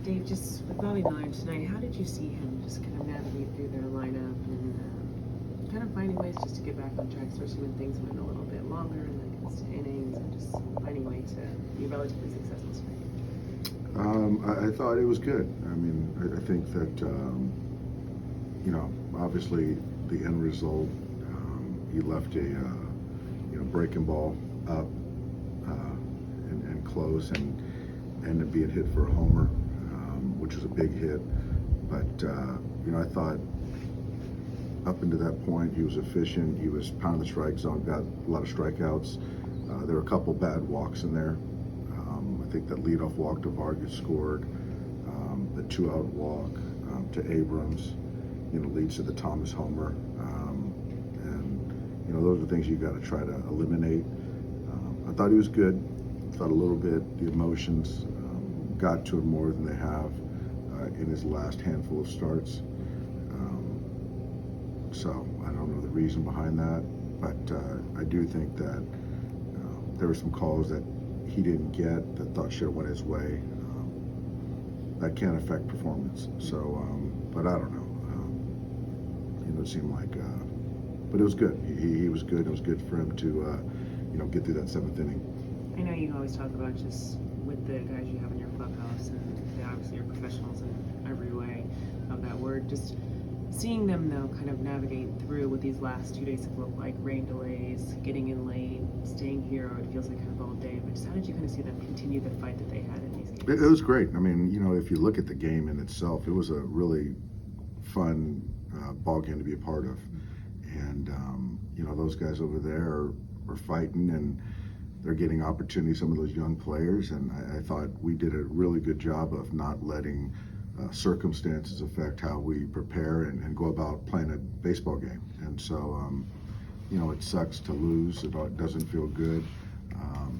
Dave, just with Bobby Miller tonight, how did you see him just kind of navigate through their lineup and kind of finding ways just to get back on track, especially when things went a little bit longer and like into innings, and just finding a way to be relatively successful tonight? I thought it was good. I mean, I think that, obviously the end result, he left a, breaking ball up and close and ended up being hit for a homer, which was a big hit. But, I thought up until that point, he was efficient. He was pounding the strike zone, got a lot of strikeouts. There were a couple bad walks in there. I think that leadoff walk to Vargas scored. The 2-out walk to Abrams, leads to the Thomas homer. Those are things you got to try to eliminate. I thought he was good. I thought a little bit the emotions got to him more than they have in his last handful of starts. So I don't know the reason behind that, but I do think that there were some calls that he didn't get that thought should have went his way. That can affect performance. So, but I don't know. It seemed like, but it was good. He was good. It was good for him to, get through that 7th inning. I know you always talk about just with the guys you have in your clubhouse, and they obviously are professionals in every way of that word. Just seeing them though kind of navigate through what these last 2 days have looked like, rain delays, getting in late, staying here, it feels like kind of all day, but just how did you kind of see them continue the fight that they had in these games? It was great. I mean, if you look at the game in itself, it was a really fun ball game to be a part of. And, those guys over there are fighting, and they're getting opportunities, some of those young players. And I thought we did a really good job of not letting circumstances affect how we prepare and go about playing a baseball game. And so, it sucks to lose. It doesn't feel good.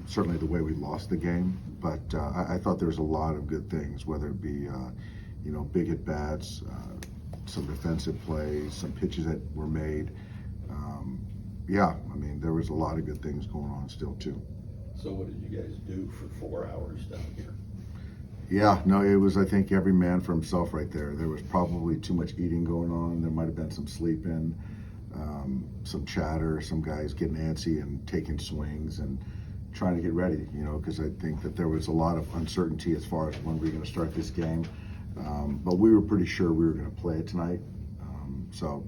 Certainly the way we lost the game, but I thought there was a lot of good things, whether it be, big at bats, some defensive plays, some pitches that were made. There was a lot of good things going on still too. So what did you guys do for 4 hours down here? Yeah, no, it was, I think, every man for himself right there. There was probably too much eating going on. There might have been some sleeping, some chatter, some guys getting antsy and taking swings and trying to get ready, because I think that there was a lot of uncertainty as far as when we were going to start this game. But we were pretty sure we were going to play it tonight. So,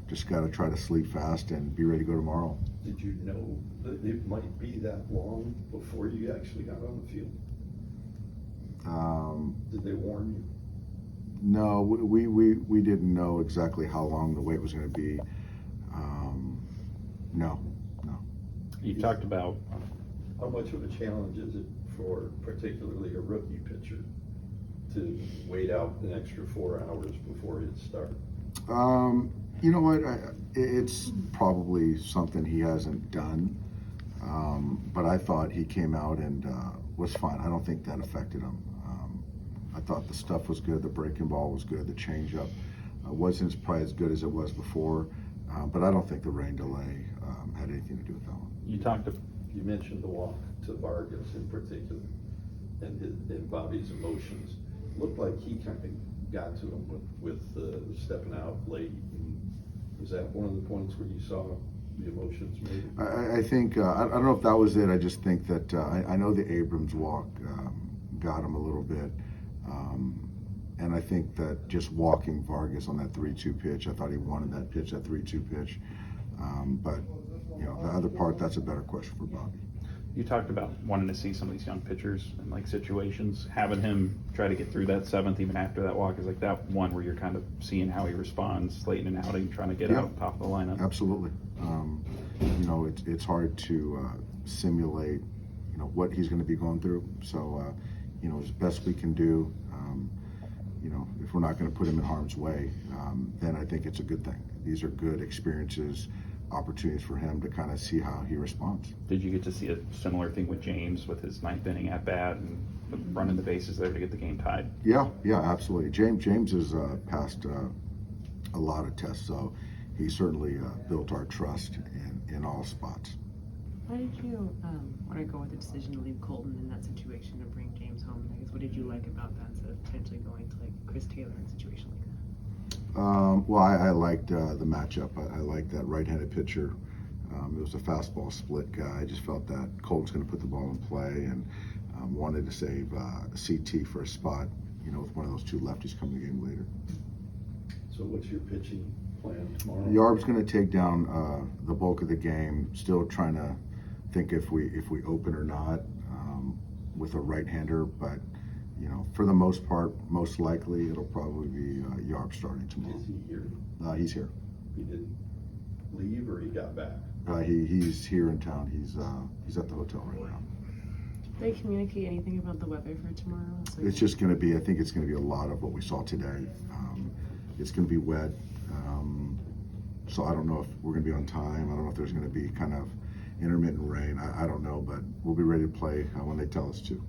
just got to try to sleep fast and be ready to go tomorrow. Did you know that it might be that long before you actually got on the field? Did they warn you? No, we didn't know exactly how long the wait was going to be. No. You talked about How much of a challenge is it for particularly a rookie pitcher to wait out an extra 4 hours before it starts? You know what? It's probably something he hasn't done. But I thought he came out and was fine. I don't think that affected him. I thought the stuff was good. The breaking ball was good. The changeup wasn't probably as good as it was before. But I don't think the rain delay had anything to do with that one. You mentioned the walk to Vargas in particular, and Bobby's emotions. Looked like he kind of got to him with stepping out late. Was that one of the points where you saw the emotions maybe? I think, I don't know if that was it. I just think that I know the Abrams walk got him a little bit. And I think that just walking Vargas on that 3-2 pitch, I thought he wanted that pitch, that 3-2 pitch. But, the other part, that's a better question for Bobby. You talked about wanting to see some of these young pitchers in like situations, having him try to get through that 7th even after that walk is like that one where you're kind of seeing how he responds late in an outing, trying to get out top of the lineup. Absolutely. It's hard to simulate, what he's going to be going through. So, as best we can do, if we're not going to put him in harm's way, then I think it's a good thing. These are good experiences, opportunities for him to kind of see how he responds. Did you get to see a similar thing with James with his 9th inning at bat and running the bases there to get the game tied? Yeah, absolutely. James has passed a lot of tests, so he certainly built our trust in all spots. Why did you want to go with the decision to leave Colton in that situation and bring James home? I guess what did you like about that instead of potentially going to like Chris Taylor in a situation like that? Well, I liked the matchup. I liked that right-handed pitcher. It was a fastball split guy. I just felt that Colton's going to put the ball in play and wanted to save CT for a spot, with one of those two lefties coming the game later. So what's your pitching plan tomorrow? Yarb's going to take down the bulk of the game. Still trying to think if we open or not with a right-hander, but for the most part, most likely it'll probably be Yarb starting tomorrow. Is he here? He's here. He didn't leave or he got back? He's here in town. He's at the hotel right now. Did they communicate anything about the weather for tomorrow? So It's just going to be. I think it's going to be a lot of what we saw today. It's going to be wet, so I don't know if we're going to be on time. I don't know if there's going to be kind of intermittent rain. I don't know, but we'll be ready to play when they tell us to.